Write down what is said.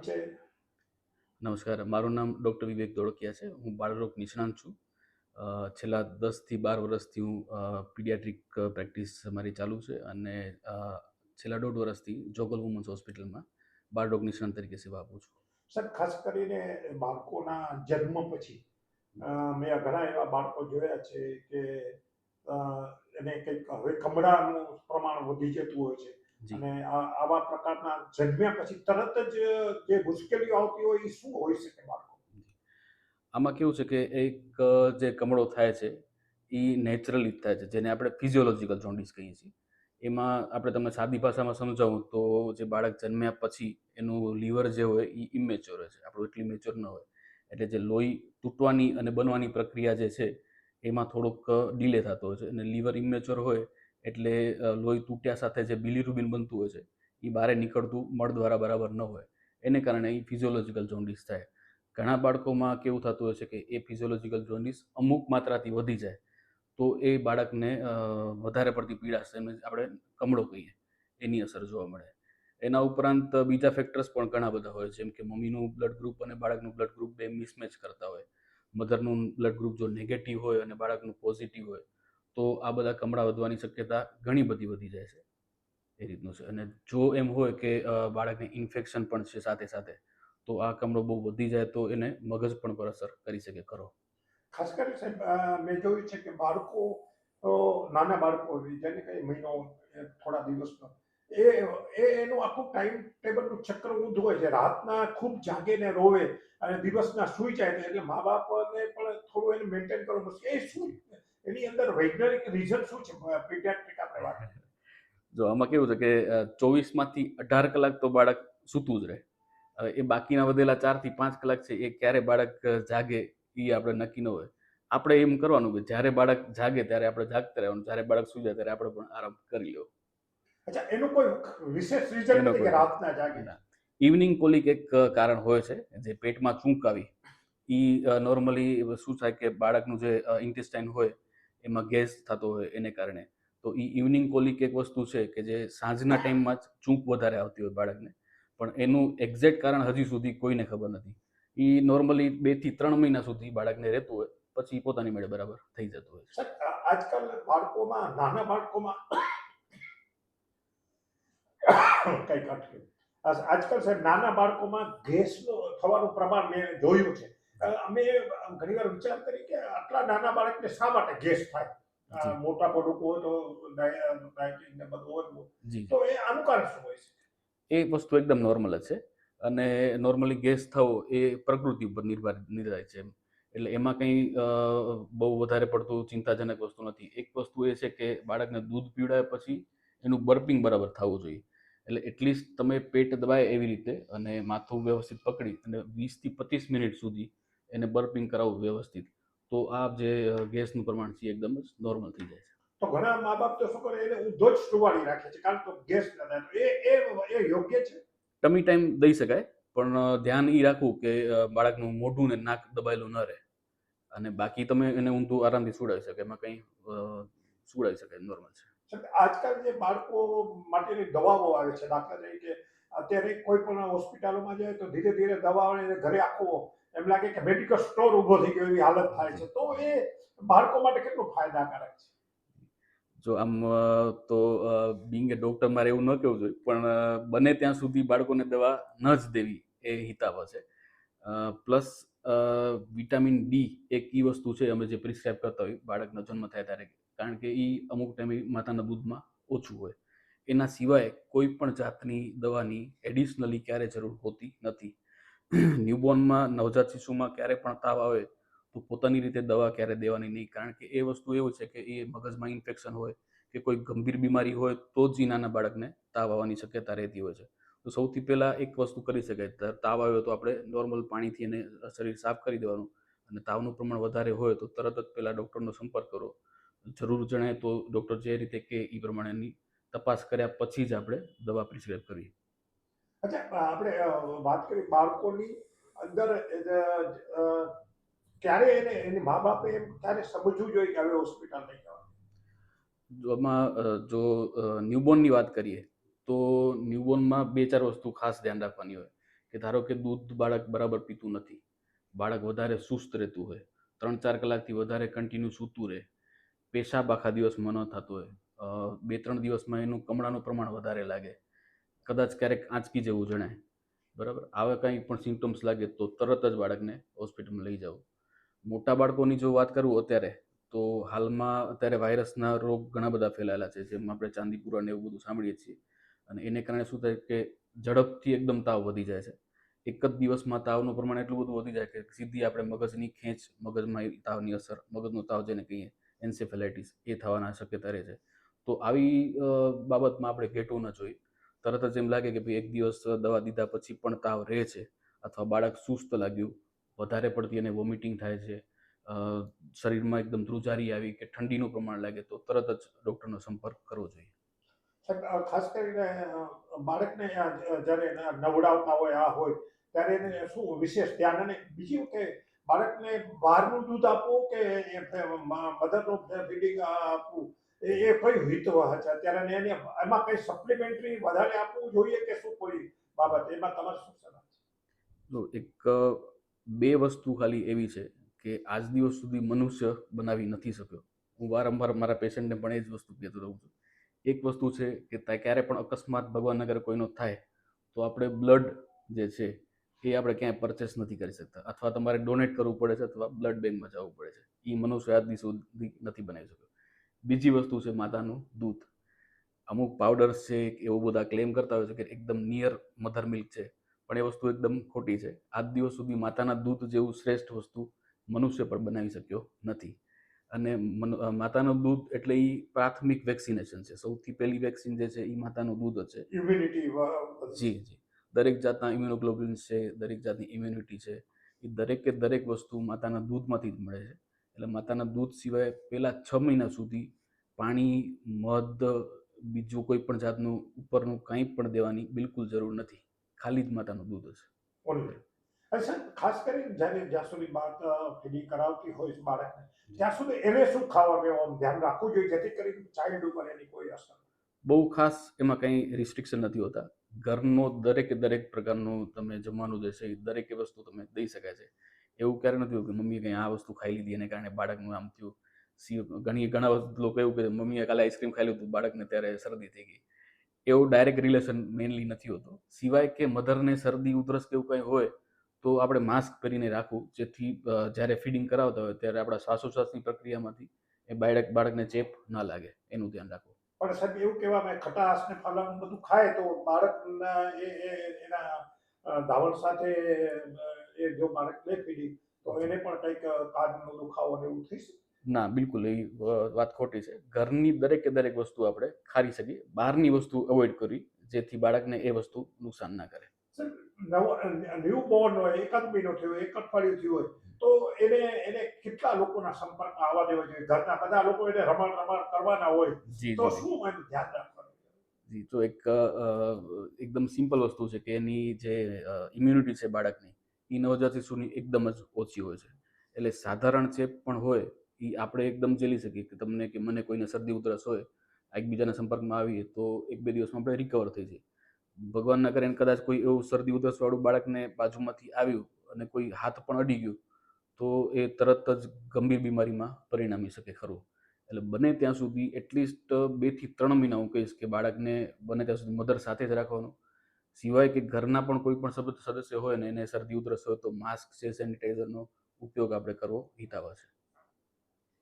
પરિચય. નમસ્કાર, મારું નામ ડૉક્ટર વિવેક ધોળકિયા છે. હું બાળરોગ નિષ્ણાત છું. છેલ્લા 10થી 12 વર્ષથી હું પીડિયાટ્રિક પ્રેક્ટિસ મારી ચાલુ છે અને છેલ્લા 1.5 વર્ષથી જોગલ વુમન્સ હોસ્પિટલમાં બાળરોગ નિષ્ણાત તરીકે સેવા આપું છું. સર, ખાસ કરીને બાળકોના જન્મ પછી મેં ઘણા એવા બાળકો જોયા છે કે અ, એને કંઈક હવે કમળાનું પ્રમાણ વધી જતું હોય છે. જી. અને આવા પ્રકારના જન્મ્યા પછી તરત જ જે મુશ્કેલીઓ આવતી હોય એ શું હોઈ શકે બાળકો? આમાં કેવું છે કે એક જે કમળો થાય છે, એ નેચરલી જ થાય છે, જેને આપણે ફિઝિયોલોજીકલ જોન્ડિસ કહીએ છીએ. એમાં આપણે તમને સાદી ભાષામાં સમજાવું તો જે બાળક જન્મ્યા પછી એનું લીવર જે હોય એ ઇમેચ્યોર હોય છે, આપણું એટલી મેચ્યોર ન હોય. એટલે જે લોહી તૂટવાની અને બનવાની પ્રક્રિયા જે છે એમાં થોડોક ડિલે થતો હોય છે અને લીવર ઇમેચ્યોર હોય એટલે લોહી તૂટ્યા સાથે જે બિલીરુબિન બનતું હોય છે એ બહાર નીકળતું મળ દ્વારા બરાબર ન હોય, એને કારણે એ ફિઝિયોલોજીકલ જોન્ડિસ થાય. ઘણા બાળકોમાં કેવું થતું હોય છે કે એ ફિઝિયોલોજીકલ જોન્ડિસ અમુક માત્રાથી વધી જાય તો એ બાળકને વધારે પડતી પીડા એને આપણે કમળો કહીએ, એની અસર જોવા મળે. એના ઉપરાંત બીજા ફેક્ટર્સ પણ ઘણા બધા હોય, જેમ કે મમ્મીનું બ્લડ ગ્રુપ અને બાળકનું બ્લડ ગ્રુપ બે મિસમેચ કરતા હોય. મધરનું બ્લડ ગ્રુપ જો નેગેટિવ હોય અને બાળકનું પોઝિટિવ હોય તો આ બધા કમળા વધવાની શક્યતા ઘણી બધી વધી જાય છે. એ રીતનું છે. અને જો એમ હોય કે બાળકને ઇન્ફેક્શન પણ છે સાથે સાથે, તો આ કમળો બહુ વધી જાય તો એને મગજ પણ પર અસર કરી શકે ખરો. ખાસ કરીને સાહેબ, મેં જોયું છે કે બાળકો, નાના બાળકો જેને કઈ મહિનો, થોડા દિવસનો, એ એનું આખું ટાઈમ ટેબલનું ચક્ર ઊંધું હોય છે. રાતના ખૂબ જાગે ને રોવે અને દિવસના સૂઈ જાય છે. એટલે મા બાપને પણ થોડું એને મેન્ટેન કરવું પડશે. એ શું, એની અંદર વૈજ્ઞાનિક રીઝન શું છે? પીડિયાટ્રિક આપણે વાત. જો આમાં કેવું છે કે 24માંથી 18 કલાક તો બાળક સૂતું જ રહે. હવે એ બાકીના વધેલા 4 થી 5 કલાક છે એ ક્યારે બાળક જાગે એ આપણે નક્કી ન હોય. આપણે એમ કરવાનું કે જ્યારે બાળક જાગે ત્યારે આપણે જાગતા રહેવાનું, જ્યારે બાળક સૂઈ જાય ત્યારે આપણે પણ આરામ કરી લેવો. અચ્છા, એનું કોઈ વિશેષ રીઝન એનો નથી કે કોઈ રાતના જાગે? ના. ઇવનિંગ કોલિક એક કારણ હોય છે, જે પેટમાં ચૂંક આવી. નોર્મલી શું થાય કે બાળકનું જે ઇન્ટેસ્ટાઇન હોય એમાં ગેસ થતો હોય એને કારણે. તો ઇવનિંગ કોલિક એક વસ્તુ છે કે જે સાંજના ટાઈમમાં જ ચૂંક વધારે આવતી હોય બાળકને. પણ એનું એક્ઝેક્ટ કારણ હજી સુધી કોઈને ખબર નથી. નોર્મલી 2 થી 3 મહિના સુધી બાળકને રહેતું હોય, પછી પોતાની મેળે બરાબર થઈ જતું હોય છે. સર, આજકાલ બાળકોમાં, નાના બાળકોમાં કંઈક અટક્યું. આજકાલ સાહેબ નાના બાળકોમાં ગેસનું થવાનું પ્રમાણ મેં જોયું છે. અમે ઘણીવાર વિચાર કરી કે આટલા નાના બાળકને શા માટે ગેસ થાય? જી, મોટા પડું હોય તો ડાયટિંગ ને બધું હોય, જી, જી. તો એ આનું કારણ શું હોય છે? એ વસ્તુ એકદમ નોર્મલ જ છે. અને નોર્મલી ગેસ થવો એ પ્રકૃતિ ઉપર નિર્ધારિત છે એમ. એટલે એમાં કંઈ બહુ વધારે પડતું ચિંતાજનક વસ્તુ નથી. એક વસ્તુ એ છે કે બાળકને દૂધ પીવડાવ્યા પછી એનું બર્પિંગ બરાબર થવું જોઈએ. એટલે એટલીસ્ટ તમે પેટ દબાય એવી રીતે અને માથું વ્યવસ્થિત પકડી અને 20 થી 25 મિનિટ સુધી એને બર્પિંગ કરાવવું વ્યવસ્થિત. તો આ જે ગેસનું પ્રમાણ છે એ એકદમ જ નોર્મલ થઈ જાય છે. તો ઘણા મા બાપ તો શું કરે, એને ઊંધો જ સુવાડી રાખે છે કારણ તો ગેસ ન થાય. તો એ યોગ્ય છે? ટમી ટાઈમ દઈ શકાય, પણ ધ્યાન ઈ રાખવું કે બાળકનું મોઢું ને નાક દબાયેલું ન રહે. અને બાકી તમે એને ઊંધું આરામથી સુવડાવી શકે, એમાં કંઈ સુવડાવી શકાય, નોર્મલ છે. આજકાલ જે બાળકો માટેની દવાઓ આવે છે, દાખલા તરીકે અત્યારે કોઈ પણ હોસ્પિટલોમાં જાય તો ધીરે ધીરે દવાઓ ઘરે આખો, એમ લાગે કે મેડિકલ સ્ટોર ઊભો થઈ ગયો એવી હાલત થાય જી. છે. તો એ બાળકો માટે કેટલું ફાયદાકારક છે? જો આમ તો બિંગ એ ડૉક્ટર મારે એવું ન કહેવું જોઈએ, પણ બને ત્યાં સુધી બાળકોને દવા ન જ દેવી એ હિતાવહ છે. પ્લસ વિટામિન ડી એક ઈ વસ્તુ છે અમે જે પ્રિસ્ક્રાઇબ કરતા હોઈએ બાળકનો જન્મ થાય ત્યારે, કારણ કે ઈ અમુક ટાઈમે માતાના દૂધમાં ઓછું હોય. એના સિવાય કોઈ પણ જાતની દવાની એડિશનલી ક્યારે જરૂર હોતી નથી. ન્યૂબોર્નમાં, નવજાત શિશુમાં ક્યારે પણ તાવ આવે તો પોતાની રીતે દવા ક્યારે દેવાની નહીં, કારણ કે એ વસ્તુ એવું છે કે એ મગજમાં ઇન્ફેક્શન હોય કે કોઈ ગંભીર બીમારી હોય તો જ નાના બાળકને તાવ આવવાની શક્યતા રહેતી હોય છે. તો સૌથી પહેલાં એક વસ્તુ કરી શકાય, તાવ આવ્યો તો આપણે નોર્મલ પાણીથી એને શરીર સાફ કરી દેવાનું. અને તાવનું પ્રમાણ વધારે હોય તો તરત જ પહેલાં ડૉક્ટરનો સંપર્ક કરો. જરૂર જણાય તો ડૉક્ટર જે રીતે કહે એ પ્રમાણેની તપાસ કર્યા પછી જ આપણે દવા પ્રિસ્ક્રાઇબ કરવી. અચ્છા, આપણે વાત કરી બાળકોની અંદર ક્યારે એને, એની મા બાપે એમ ક્યારે સમજવું જોઈએ કે હવે હોસ્પિટલ લઈ જવા? જો આમાં જો ન્યૂબોર્નની વાત કરીએ તો ન્યૂબોર્નમાં 2-4 વસ્તુ ખાસ ધ્યાન રાખવાની હોય કે ધારો કે દૂધ બાળક બરાબર પીતું નથી, બાળક વધારે સુસ્ત રહેતું હોય, 3-4 કલાકથી વધારે કન્ટિન્યુ સૂતું રહે, પેશાબ આખા દિવસમાં ન થતો હોય, 2-3 દિવસમાં એનું કમળાનું પ્રમાણ વધારે લાગે, કદાચ ક્યારેક આંચકી જેવું જણાય, બરાબર, આવા કંઈ પણ સિમ્ટમ્સ લાગે તો તરત જ બાળકને હોસ્પિટલમાં લઈ જવું. મોટા બાળકોની જો વાત કરું અત્યારે, તો હાલમાં અત્યારે વાયરસના રોગ ઘણા બધા ફેલાયેલા છે, જેમ આપણે ચાંદીપુરા ને એવું બધું સાંભળીએ છીએ. અને એને કારણે શું થાય કે ઝડપથી એકદમ તાવ વધી જાય છે. એક જ દિવસમાં તાવનું પ્રમાણ એટલું બધું વધી જાય કે સીધી આપણે મગજની ખેંચ, મગજમાં એ તાવની અસર, મગજનો તાવ જેને કહીએ એન્સેફેલાઇટિસ, એ થવાના શક્યતા રહે છે. તો આવી બાબતમાં આપણે ઘેટવું ન જોઈએ. તરત જ એમ લાગે કે ભાઈ એક દિવસ દવા દીધા પછી પણ તાવ રહે છે, અથવા બાળક સુસ્ત લાગ્યું, વધારે પડતી એને વોમિટિંગ થાય છે, શરીરમાં એકદમ ધ્રુજારી આવી કે ઠંડીનું પ્રમાણ લાગે, તો તરત જ ડૉક્ટરનો સંપર્ક કરવો જોઈએ. સાહેબ, ખાસ કરીને બાળકને જ્યારે એને નવડાવતા હોય આ હોય ત્યારે એને શું વિશેષ ધ્યાન, અને બીજું કે બાળકને બહારનું દૂધ આપવું કે મધરનું ફીડિંગ આપવું, એ કઈ હિતવ છે અત્યારે, એને એમાં કઈ સપ્લિમેન્ટરી વધારે આપવું જોઈએ કે શું કોઈ બાબત, એમાં તમારે શું સલાહ છે? જો એક બે વસ્તુ ખાલી એવી છે કે આજ દિવસ સુધી મનુષ્ય બનાવી નથી શક્યો. હું વારંવાર મારા પેશન્ટને પણ એ જ વસ્તુ કહેતો રહું છું. એક વસ્તુ છે કે ક્યારે પણ અકસ્માત ભગવાન અગર કોઈનો થાય તો આપણે બ્લડ જે છે એ આપણે ક્યાંય પરચેસ નથી કરી શકતા, અથવા તમારે ડોનેટ કરવું પડે છે, અથવા બ્લડ બેંકમાં જવું પડે છે. એ મનુષ્ય આજ દિવસ સુધી નથી બનાવી શક્યો. બીજી વસ્તુ છે માતાનું દૂધ. અમુક પાવડર્સ છે એવું બધા ક્લેમ કરતા હોય છે કે એકદમ નિયર મધર મિલ્ક છે, પણ એ વસ્તુ એકદમ ખોટી છે. આજ દિવસ સુધી માતાના દૂધ જેવું શ્રેષ્ઠ વસ્તુ મનુષ્ય પણ બનાવી શક્યો નથી. અને માતાનું દૂધ એટલે એ પ્રાથમિક વેક્સિનેશન છે. સૌથી પહેલી વેક્સિન જે છે એ માતાનું દૂધ જ છે. ઇમ્યુનિટી. જી જી, દરેક જાતના ઇમ્યુનોગ્લોબ્યુલિન્સ છે, દરેક જાતની ઇમ્યુનિટી છે, એ દરેકે દરેક વસ્તુ માતાના દૂધમાંથી જ મળે છે. એટલે માતાના દૂધ સિવાય પહેલા 6 મહિના સુધી પાણી, મધ, બીજું કોઈ પણ જાતનું ઉપરનું કંઈ પણ દેવાની બિલકુલ જરૂર નથી. ખાલી જ માતાનું દૂધ હશે. ઓનલી. અને સાહેબ, ખાસ કરીને જ્યાં સુધી બાળક ફીડિંગ કરાવતી હોય છે બાળકને, ત્યાં સુધી એને શું ખાવાનું ધ્યાન રાખવું જોઈએ જેથી કરીને ચાઇલ્ડ ઉપર એની કોઈ અસર? બહુ ખાસ એમાં કંઈ રિસ્ટ્રિક્શન નથી હોતા. ઘરનો દરેકે દરેક પ્રકારનું તમે જમવાનું જે છે એ દરેકે વસ્તુ તમે દઈ શકાય છે. એવું ક્યારે નથી હોતું કે મમ્મીએ કંઈ આ વસ્તુ ખાઈ લીધી એને કારણે બાળકનું આમ થયું. ઘણા લોકો એવું કહે મમ્મીએ કાલે આઈસ્ક્રીમ ખાઈ લીધું બાળકને ત્યારે શરદી થઈ ગઈ. એવું ડાયરેક્ટ રિલેશન મેઇનલી નથી હોતું. સિવાય કે મધરને શરદી, ઉધરસ કે એવું કંઈ હોય તો આપણે માસ્ક પહેરીને રાખવું, જેથી જ્યારે ફીડિંગ કરાવતા હોય ત્યારે આપણા શ્વાસોશ્વાસની પ્રક્રિયામાંથી એ બાળકને ચેપ ન લાગે, એનું ધ્યાન રાખવું. પણ સાહેબ, એવું કહેવામાં ખટાશ ને ફલાણું બધું ખાય તો બાળકના એના ધાવણ સાથે જો બાળક લે ફીડિંગ તો એને પણ કંઈક કાનનો દુખાવો ને એવું થઈ શકે? ના, બિલકુલ એ વાત ખોટી છે. ઘરની દરેકે દરેક વસ્તુ આપણે ખાઈ શકીએ, બહારની વસ્તુ અવોઇડ કરવી, જેથી બાળકને એ વસ્તુ નુકસાન ના કરે. ન્યૂ બોર્ન હોય, એકાદ મહિનો થયો, એક અઠવાડિયું થયું હોય, તો એને કેટલા લોકોના સંપર્કમાં આવવા દેવા જોઈએ? ઘરના બધા લોકો એને રમાડ રમાડ કરવાના હોય જી તો જી જી શું એનું ધ્યાન રાખવાનું? જી, તો એકદમ સિમ્પલ વસ્તુ છે કે એની જે ઇમ્યુનિટી છે બાળકની, એ નવજાત શિશુની એકદમ જ ઓછી હોય છે. એટલે સાધારણ ચેપ પણ હોય એ આપણે એકદમ ઝેલી શકીએ. કે તમને કે મને કોઈને શરદી ઉધરસ હોય, એકબીજાના સંપર્કમાં આવીએ તો 1-2 દિવસમાં આપણે રિકવર થઈ જઈએ. ભગવાન ના કરે કદાચ કોઈ એવું શરદી ઉધરસ વાળું બાળકને બાજુમાંથી આવ્યું અને કોઈ હાથ પણ અડી ગયું તો એ તરત જ ગંભીર બીમારીમાં પરિણમી શકે ખરું. એટલે બને ત્યાં સુધી એટલીસ્ટ 2 થી 3 મહિના હું કહીશ કે બાળકને બને ત્યાં સુધી મધર સાથે જ રાખવાનું. સિવાય કે ઘરના પણ કોઈ પણ સદસ્ય હોય ને એને શરદી ઉધરસ હોય તો માસ્ક છે, સેનિટાઈઝરનો ઉપયોગ આપણે કરવો હિતાવહ છે.